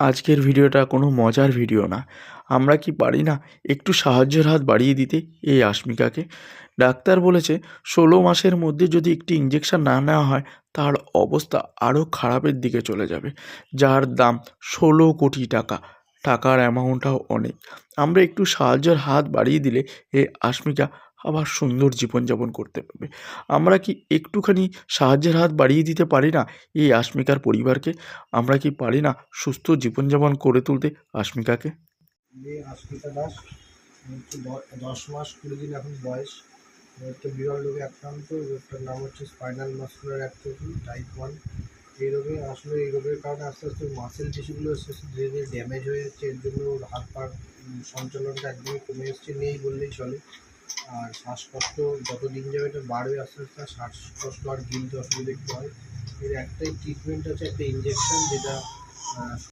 আজকের ভিডিওটা কোনো মজার ভিডিও না। আমরা কি পারি না একটু সাহায্যের হাত বাড়িয়ে দিতে এই আস্মিকাকে? ডাক্তার বলেছে ১৬ মাসের মধ্যে যদি একটি ইঞ্জেকশন না নেওয়া হয় তার অবস্থা আরও খারাপের দিকে চলে যাবে, যার দাম ১৬ কোটি টাকা। টাকার অ্যামাউন্টটাও অনেক। আমরা একটু সাহায্যের হাত বাড়িয়ে দিলে এই আস্মিকা আবার সুন্দর জীবনযাপন করতে পারবে। আমরা কি একটুখানি সাহায্যের হাত বাড়িয়ে দিতে পারি না এই আস্মিকার পরিবারকে? আমরা কি পারি না সুস্থ জীবনযাপন করে তুলতে আস্মিকাকে? আস্মিতা দাস হচ্ছে 10 মাস 20 দিন এখন বয়স। একটা বিরল রোগে আক্রান্ত। রোগটার নাম হচ্ছে স্পাইনাল মাসকুলার অ্যাট্রফি টাইপ 1। এই রোগে আসলে এই রোগের কারণে আস্তে আস্তে মাসেল টিস্যুগুলো আস্তে আস্তে ধীরে ধীরে ড্যামেজ হয়ে যাচ্ছে। এর জন্য ওর হাত পা সঞ্চালনটা একদমই কমে এসছে, নেই বললেই চলে। আর শ্বাসকষ্ট যত দিন যাবে এটা বাড়বে আস্তে আস্তে। আর শ্বাসকষ্ট আর গিলতে অসুবিধা একটু হয়। এর একটাই ট্রিটমেন্ট আছে, একটা ইঞ্জেকশন, যেটা